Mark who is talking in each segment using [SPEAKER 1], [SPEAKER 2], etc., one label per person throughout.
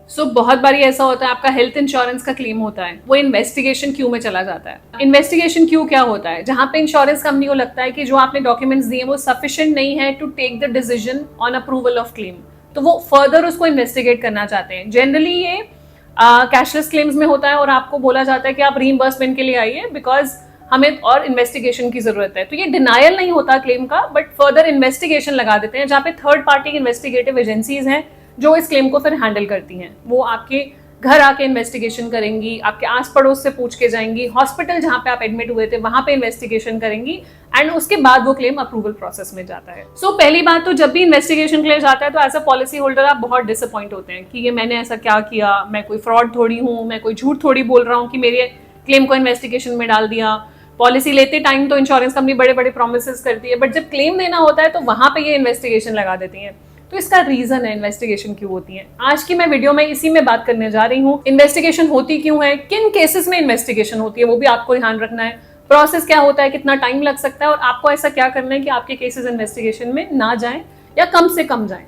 [SPEAKER 1] बहुत बारी ऐसा होता है, आपका हेल्थ इंश्योरेंस का क्लेम होता है, वो इन्वेस्टिगेशन क्यू में चला जाता है। इन्वेस्टिगेशन क्यू क्या होता है? जहां पे इंश्योरेंस कंपनी को लगता है कि जो आपने डॉक्यूमेंट्स दिए वो सफिशिएंट नहीं है to take the decision on approval of claim, तो वो फर्दर उसको इन्वेस्टिगेट करना चाहते हैं। जनरली ये कैशलेस क्लेम्स में होता है और आपको बोला जाता है कि आप रीइंबर्समेंट के लिए आइए बिकॉज हमें और इन्वेस्टिगेशन की जरूरत है। तो ये डिनायल नहीं होता क्लेम का, बट फर्दर इन्वेस्टिगेशन लगा देते हैं, जहाँ पे थर्ड पार्टी इन्वेस्टिगेटिव एजेंसीज हैं जो इस क्लेम को फिर हैंडल करती हैं। वो आपके घर आके इन्वेस्टिगेशन करेंगी, आपके आस पड़ोस से पूछ के जाएंगी, हॉस्पिटल जहाँ पे आप एडमिट हुए थे वहां पे इन्वेस्टिगेशन करेंगी, एंड उसके बाद वो क्लेम अप्रूवल प्रोसेस में जाता है। पहली बात तो जब भी इन्वेस्टिगेशन क्लेम जाता है तो एज अ पॉलिसी होल्डर आप बहुत डिसअपॉइंट होते हैं कि ये मैंने ऐसा क्या किया, मैं कोई फ्रॉड थोड़ी हूँ, मैं कोई झूठ थोड़ी बोल रहा हूँ कि मेरे क्लेम को इन्वेस्टिगेशन में डाल दिया। पॉलिसी लेते टाइम तो इंश्योरेंस कंपनी बड़े बड़े प्रोमिस करती है, बट जब क्लेम देना होता है तो वहां पे ये इन्वेस्टिगेशन लगा देती है। तो इसका रीजन है इन्वेस्टिगेशन क्यों होती है। आज की मैं वीडियो में इसी में बात करने जा रही हूँ। इन्वेस्टिगेशन होती क्यों है, किन केसेस में इन्वेस्टिगेशन होती है, वो भी आपको ध्यान रखना है। प्रोसेस क्या होता है, कितना टाइम लग सकता है, और आपको ऐसा क्या करना है कि आपके केसेस इन्वेस्टिगेशन में ना जाएं या कम से कम जाएं।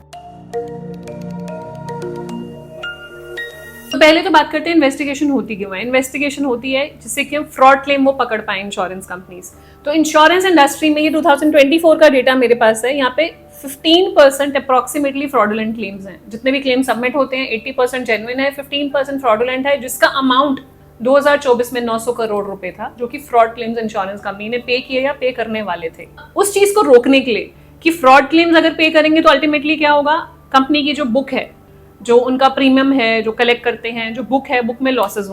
[SPEAKER 1] तो पहले तो बात करते हैं इन्वेस्टिगेशन होती क्यों है। इन्वेस्टिगेशन होती है जिससे कि हम फ्रॉड क्लेम वो पकड़ पाए इंश्योरेंस कंपनीज। तो इंश्योरेंस इंडस्ट्री में ये 2024 का डेटा मेरे पास है, यहाँ पे 15% अप्रोक्सीमेटली फ्रॉडुलेंट क्लेम्स हैं। जितने भी क्लेम सबमिट होते हैं 80% जेन्युइन है, 15% फ्रॉडुलेंट है, जिसका अमाउंट 2024 में 900 करोड़ रुपए था, जो कि फ्रॉड क्लेम्स इंश्योरेंस कंपनी ने पे किए या पे करने वाले थे। उस चीज को रोकने के लिए कि फ्रॉड क्लेम्स अगर पे करेंगे तो अल्टीमेटली क्या होगा, कंपनी की जो बुक है, जो उनका प्रीमियम है जो कलेक्ट करते हैं, जो बुक है, बुक में लॉसेस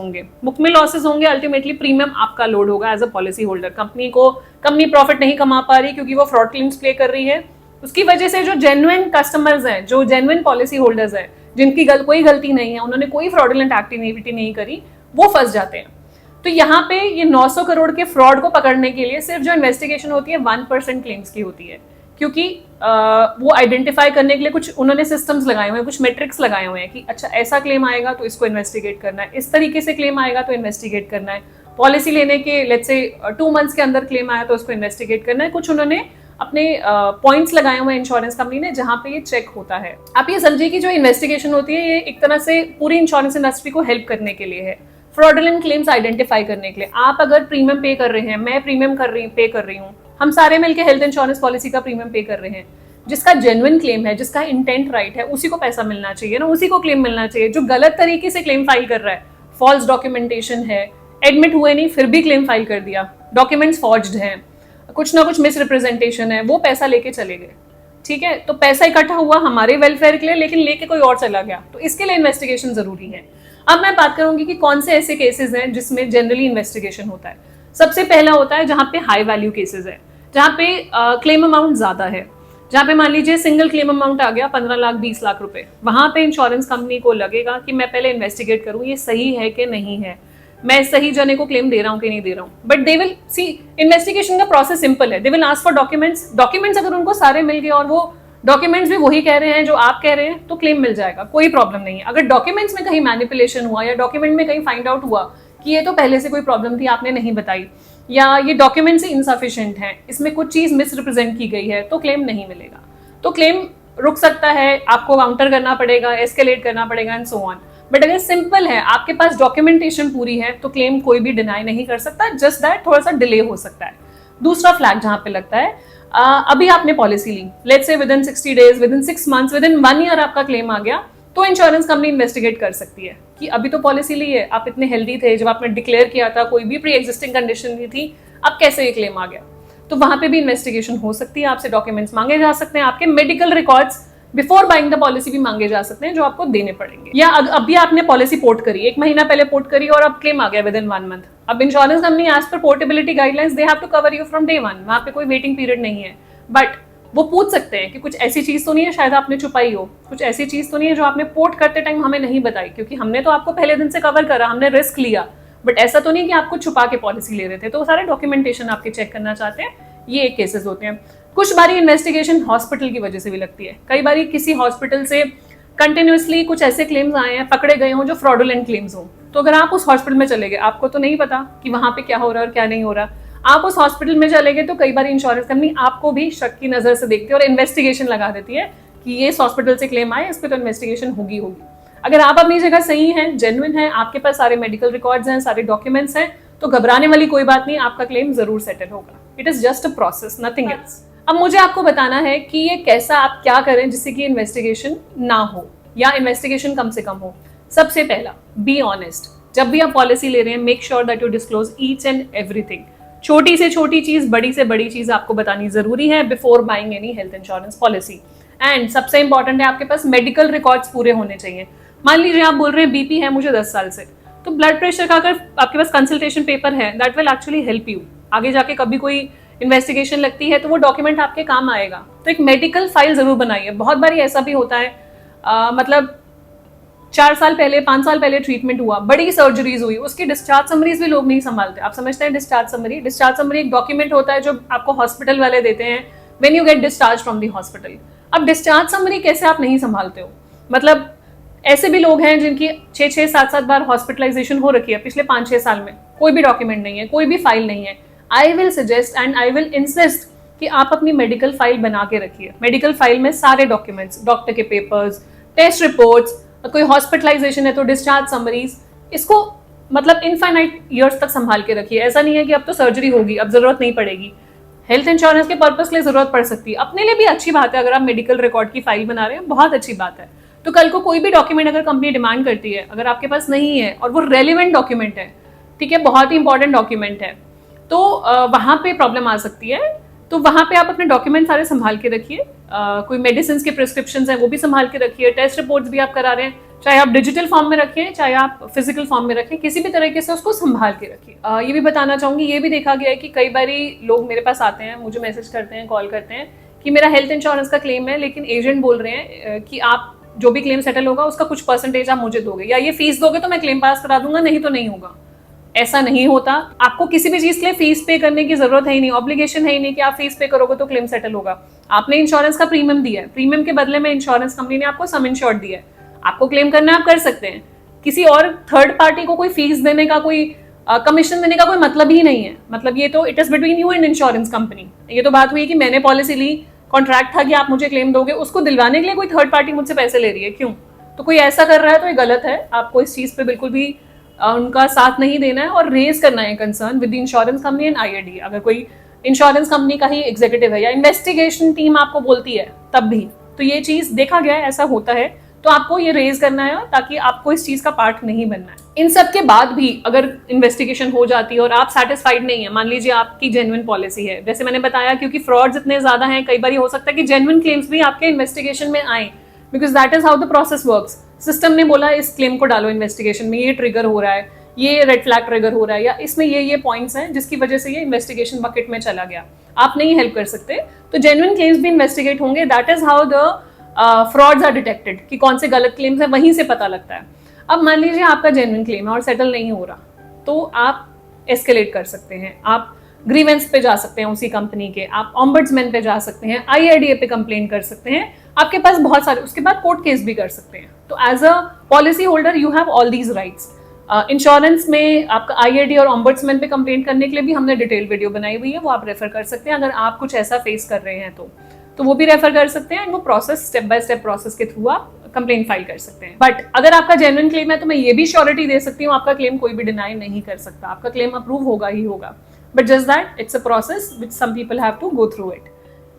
[SPEAKER 1] होंगे, अल्टीमेटली प्रीमियम आपका लोड होगा as a policy holder. Company profit नहीं कमा पा रही क्योंकि वो फ्रॉड क्लेम्स प्ले कर रही है। उसकी वजह से जो जेन्युइन कस्टमर्स हैं, जो जेन्युइन पॉलिसी होल्डर्स हैं, जिनकी कोई गलती नहीं है, उन्होंने कोई फ्रॉडुलेंट एक्टिविटी नहीं करी, वो फंस जाते हैं। तो यहाँ पे ये 900 करोड़ के फ्रॉड को पकड़ने के लिए सिर्फ जो इन्वेस्टिगेशन होती है 1% क्लेम्स की होती है, क्योंकि वो आइडेंटिफाई करने के लिए कुछ उन्होंने सिस्टम्स लगाए हुए हैं, कुछ मेट्रिक्स लगाए हुए हैं कि अच्छा ऐसा क्लेम आएगा तो इसको इन्वेस्टिगेट करना है, इस तरीके से क्लेम आएगा तो इन्वेस्टिगेट करना है, पॉलिसी लेने के लेट्स से 2 मंथ्स के अंदर क्लेम आया तो उसको इन्वेस्टिगेट करना है। कुछ उन्होंने अपने पॉइंट्स लगाए हुए हैं इंश्योरेंस कंपनी ने, जहां पे ये चेक होता है। आप ये समझिए कि जो इन्वेस्टिगेशन होती है ये एक तरह से पूरी इंश्योरेंस इंडस्ट्री को हेल्प करने के लिए है, फ्रॉडुलेंट क्लेम्स आइडेंटिफाई करने के लिए। आप अगर प्रीमियम पे कर रहे हैं, मैं प्रीमियम पे कर रही हूँ, हम सारे मिलकर हेल्थ इंश्योरेंस पॉलिसी का प्रीमियम पे कर रहे हैं, जिसका जेन्युइन क्लेम है, जिसका इंटेंट राइट है, उसी को पैसा मिलना चाहिए ना, उसी को क्लेम मिलना चाहिए। जो गलत तरीके से क्लेम फाइल कर रहा है, फॉल्स डॉक्यूमेंटेशन है, एडमिट हुए नहीं फिर भी क्लेम फाइल कर दिया, डॉक्यूमेंट्स फॉर्ज्ड हैं, कुछ ना कुछ मिसरिप्रेजेंटेशन है, वो पैसा लेके चले गए, ठीक है। तो पैसा इकट्ठा हुआ हमारे वेलफेयर के लिए, लेकिन लेके कोई और चला गया, तो इसके लिए इन्वेस्टिगेशन जरूरी है। अब मैं बात करूंगी कि कौन से ऐसे केसेस हैं जिसमें जनरली इन्वेस्टिगेशन होता है। सबसे पहला होता है जहां पे हाई वैल्यू केसेस है, जहां पे क्लेम अमाउंट ज्यादा है, जहां पे मान लीजिए सिंगल क्लेम अमाउंट आ गया 15 लाख 20 लाख रुपए। वहां पे इंश्योरेंस कंपनी को लगेगा कि मैं पहले इन्वेस्टिगेट करूं ये सही है कि नहीं है, मैं सही जने को क्लेम दे रहा हूं कि नहीं दे रहा हूं। But they will see, investigation का प्रोसेस सिंपल है, they will ask for documents अगर उनको सारे मिल गए और वो डॉक्यूमेंट्स भी वही कह रहे हैं जो आप कह रहे हैं तो क्लेम मिल जाएगा, कोई प्रॉब्लम नहीं है। अगर डॉक्यूमेंट्स में कहीं मैनिपुलेशन हुआ या डॉक्यूमेंट में कहीं फाइंड आउट हुआ कि ये तो पहले से कोई प्रॉब्लम थी आपने नहीं बताई, या ये डॉक्यूमेंट्स इनसफिशिएंट हैं, इसमें कुछ चीज मिसरिप्रेजेंट की गई है, तो क्लेम नहीं मिलेगा। तो क्लेम रुक सकता है, आपको काउंटर करना पड़ेगा, एस्केलेट करना पड़ेगा एंड सो ऑन। बट अगर सिंपल है, आपके पास डॉक्यूमेंटेशन पूरी है, तो क्लेम कोई भी डिनाई नहीं कर सकता, जस्ट दैट थोड़ा सा डिले हो सकता है। दूसरा फ्लैग जहां पे लगता है, अभी आपने पॉलिसी ली, let's say within 60 days, within 6 months, within 1 year आपका क्लेम आ गया, तो इंश्योरेंस कंपनी इन्वेस्टिगेट कर सकती है कि अभी तो पॉलिसी ली है, आप इतने हेल्दी थे जब आपने डिक्लेयर किया था, कोई भी प्री एग्जिस्टिंग कंडीशन नहीं थी, अब कैसे ये क्लेम आ गया। तो वहां पे भी इन्वेस्टिगेशन हो सकती है, आपसे डॉक्यूमेंट्स मांगे जा सकते हैं, आपके medical records before buying the policy भी मांगे जा सकते हैं जो आपको देने पड़ेंगे। या अभी आपने पॉलिसी पोर्ट करी, 1 महीना पहले पोर्ट करी और अब क्लेम आ गया विद इन 1 मंथ, अब insurance company as per portability guidelines they have to cover you from day 1, वहां पे कोई वेटिंग पीरियड नहीं है। बट वो पूछ सकते हैं कि कुछ ऐसी चीज तो नहीं है शायद आपने छुपाई हो, कुछ ऐसी चीज तो नहीं है जो आपने पोर्ट करते टाइम हमें नहीं बताई, क्योंकि हमने तो आपको पहले दिन से कवर करा, हमने रिस्क लिया, बट ऐसा तो नहीं कि आपको छुपा के पॉलिसी ले रहे थे। तो वो सारे डॉक्यूमेंटेशन आपके चेक करना चाहते हैं, ये एक केसेस होते हैं। कुछ बारी इन्वेस्टिगेशन हॉस्पिटल की वजह से भी लगती है, कई बारी किसी हॉस्पिटल से कंटिन्यूसली कुछ ऐसे क्लेम्स आए हैं, पकड़े गए हों जो फ्रॉडुलेंट क्लेम्स हों, तो अगर आप उस हॉस्पिटल में चले गए, आपको तो नहीं पता कि वहां पे क्या हो रहा है और क्या नहीं हो रहा, आप उस हॉस्पिटल में चले गए, तो कई बार इंश्योरेंस कंपनी आपको भी शक की नजर से देखती है और इन्वेस्टिगेशन लगा देती है कि ये इस हॉस्पिटल से क्लेम आए, इस पर तो इन्वेस्टिगेशन होगी। अगर आप अपनी जगह सही हैं, जेन्युइन हैं, आपके पास सारे मेडिकल रिकॉर्ड्स हैं, सारे डॉक्यूमेंट्स हैं, तो घबराने वाली कोई बात नहीं, आपका क्लेम जरूर सेटल होगा। It is just a process, nothing else. अब मुझे आपको बताना है कि ये कैसा आप क्या करें जिससे कि इन्वेस्टिगेशन ना हो या इन्वेस्टिगेशन कम से कम हो। सबसे पहला, बी ऑनेस्ट। जब भी आप पॉलिसी ले रहे हैं, make sure that you disclose each and everything. छोटी से छोटी चीज, बड़ी से बड़ी चीज आपको बतानी जरूरी है before buying any health insurance policy. And सबसे इंपॉर्टेंट है, आपके पास मेडिकल रिकॉर्ड्स पूरे होने चाहिए। मान लीजिए आप बोल रहे हैं बीपी है मुझे 10 साल से, तो ब्लड प्रेशर का अगर आपके पास कंसल्टेशन पेपर है, that will actually help you. आगे जाके कभी कोई इन्वेस्टिगेशन लगती है तो वो डॉक्यूमेंट आपके काम आएगा। तो एक मेडिकल फाइल जरूर बनाइए। बहुत बार ऐसा भी होता है, मतलब 4 साल पहले 5 साल पहले ट्रीटमेंट हुआ, बड़ी सर्जरीज हुई, उसकी डिस्चार्ज समरीज भी लोग नहीं संभालते। आप समझते हैं डिस्चार्ज समरी एक डॉक्यूमेंट होता है जो आपको हॉस्पिटल वाले देते हैं when you get discharge from the hospital. अब डिस्चार्ज समरी कैसे आप नहीं संभालते हो? मतलब ऐसे भी लोग हैं जिनकी 6-6, 7-7 बार हॉस्पिटलाइजेशन हो रखी है पिछले 5-6 साल में, कोई भी डॉक्यूमेंट नहीं है, कोई भी फाइल नहीं है। I will suggest and I will insist कि आप अपनी मेडिकल फाइल बना के रखिए। मेडिकल फाइल में सारे डॉक्यूमेंट्स, डॉक्टर के पेपर्स, टेस्ट रिपोर्ट्स, कोई हॉस्पिटलाइजेशन है तो डिस्चार्ज समरीज, इसको मतलब इनफाइनाइट ईयर्स तक संभाल के रखिए। ऐसा नहीं है कि अब तो सर्जरी होगी, अब जरूरत नहीं पड़ेगी। हेल्थ इंश्योरेंस के पर्पस के लिए जरूरत पड़ सकती है, अपने लिए भी अच्छी बात है। अगर आप मेडिकल रिकॉर्ड की फाइल बना रहे हैं, बहुत अच्छी बात है। तो कल को कोई भी डॉक्यूमेंट अगर कंपनी डिमांड करती है, अगर आपके पास नहीं है और वो रेलिवेंट डॉक्यूमेंट है, ठीक है, बहुत ही इंपॉर्टेंट डॉक्यूमेंट है, तो वहां पे प्रॉब्लम आ सकती है। तो वहां पे आप अपने डॉक्यूमेंट सारे संभाल के रखिए। कोई मेडिसिन के प्रिस्क्रिप्शन हैं वो भी संभाल के रखिए। टेस्ट रिपोर्ट्स भी आप करा रहे हैं, चाहे आप डिजिटल फॉर्म में रखें चाहे आप फिजिकल फॉर्म में रखें, किसी भी तरीके से उसको संभाल के रखिए। ये भी बताना चाहूंगी, ये भी देखा गया है कि कई बार लोग मेरे पास आते हैं, मुझे मैसेज करते हैं, कॉल करते हैं कि मेरा हेल्थ इंश्योरेंस का क्लेम है, लेकिन एजेंट बोल रहे हैं कि आप जो भी क्लेम सेटल होगा उसका कुछ परसेंटेज आप मुझे दोगे, या ये फीस दोगे तो मैं क्लेम पास करा दूंगा, नहीं तो नहीं होगा। ऐसा नहीं होता। आपको किसी भी चीज के लिए फीस पे करने की जरूरत है ही नहीं, ऑब्लिगेशन है ही नहीं कि आप फीस पे करोगे तो क्लेम सेटल होगा। आपने इंश्योरेंस का प्रीमियम दिया है, प्रीमियम के बदले में इंश्योरेंस कंपनी ने आपको सम इंश्योर्ड दिया है, आपको क्लेम करना आप कर सकते हैं। किसी और थर्ड पार्टी को कोई फीस देने का, कोई कमीशन देने का कोई मतलब ही नहीं है। मतलब ये तो it is between you and insurance company. ये तो बात हुई कि मैंने पॉलिसी ली, कॉन्ट्रैक्ट था कि आप मुझे क्लेम दोगे, उसको दिलवाने के लिए कोई थर्ड पार्टी मुझसे पैसे ले रही है, क्यों? तो कोई ऐसा कर रहा है तो ये गलत है। आपको इस चीज पे बिल्कुल भी उनका साथ नहीं देना है और रेज करना है concern with the insurance company and IRD. अगर कोई इंश्योरेंस कंपनी का ही एग्जीक्यूटिव है या इन्वेस्टिगेशन टीम आपको बोलती है तब भी, तो ये चीज देखा गया है, ऐसा होता है, तो आपको ये रेज करना है ताकि आपको इस चीज का पार्ट नहीं बनना है। इन सब के बाद भी अगर इन्वेस्टिगेशन हो जाती है और आप सेटिस्फाइड नहीं है, मान लीजिए आपकी जेन्युइन पॉलिसी है, जैसे मैंने बताया, क्योंकि फ्रॉड्स इतने ज्यादा हैं, कई बार हो सकता है कि जेन्युइन क्लेम्स भी आपके इन्वेस्टिगेशन में आए, because that is how the process works. System ने बोला इस क्लेम को डालो इन्वेस्टिगेशन में, ये ट्रिगर हो रहा है, ये रेड फ्लैग ट्रिगर हो रहा है, या इसमें ये पॉइंट्स हैं जिसकी वजह से ये इन्वेस्टिगेशन बकेट में चला गया, आप नहीं हेल्प कर सकते, तो जेन्युइन क्लेम्स भी इन्वेस्टिगेट होंगे। That is how the frauds are detected, कि कौन से गलत क्लेम्स हैं, वहीं से पता लगता है। अब मान लीजिए आपका जेन्युइन क्लेम है और सेटल नहीं हो रहा, तो आप एस्केलेट कर सकते हैं, आप ग्रीवेंस पे जा सकते हैं उसी कंपनी के, आप ऑम्बड्समैन पे जा सकते हैं, आईआरडीए पे कंप्लेन कर सकते हैं, आपके पास बहुत सारे, उसके बाद कोर्ट केस भी कर सकते हैं। तो as a policy holder you have all these rights. Insurance में आपका आईआरडी और ऑम्बड्समैन पे कंप्लेन करने के लिए भी हमने डिटेल वीडियो बनाई हुई है, वो आप रेफर कर सकते हैं अगर आप कुछ ऐसा फेस कर रहे हैं तो वो भी रेफर कर सकते हैं। वो process step by step process के थ्रू आप कंप्लेन फाइल कर सकते हैं। बट अगर आपका जेन्युइन क्लेम है तो मैं ये भी श्योरिटी दे सकती हूँ, आपका क्लेम कोई भी डिनाई नहीं कर सकता, आपका क्लेम अप्रूव होगा ही होगा। But just that it's a process which some people have to go through it.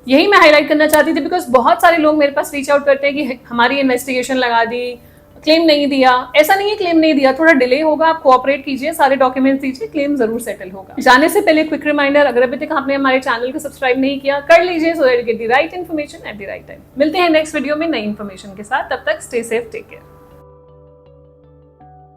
[SPEAKER 1] यही मैं हाईलाइट करना चाहती थी, बिकॉज बहुत सारे लोग मेरे पास रीच आउट करते हैं कि हमारी इन्वेस्टिगेशन लगा दी, क्लेम नहीं दिया। ऐसा नहीं है क्लेम नहीं दिया, थोड़ा डिले होगा, आप कोऑपरेट कीजिए, सारे डॉक्यूमेंट्स दीजिए, क्लेम जरूर सेटल होगा। जाने से पहले क्विक रिमाइंडर, अगर अभी तक आपने हमारे चैनल को सब्सक्राइब नहीं किया, कर लीजिए, so that you get the right information at the right time. मिलते हैं नेक्स्ट वीडियो में नई इन्फॉर्मेशन के साथ, तब तक स्टे सेफ, टेक केयर।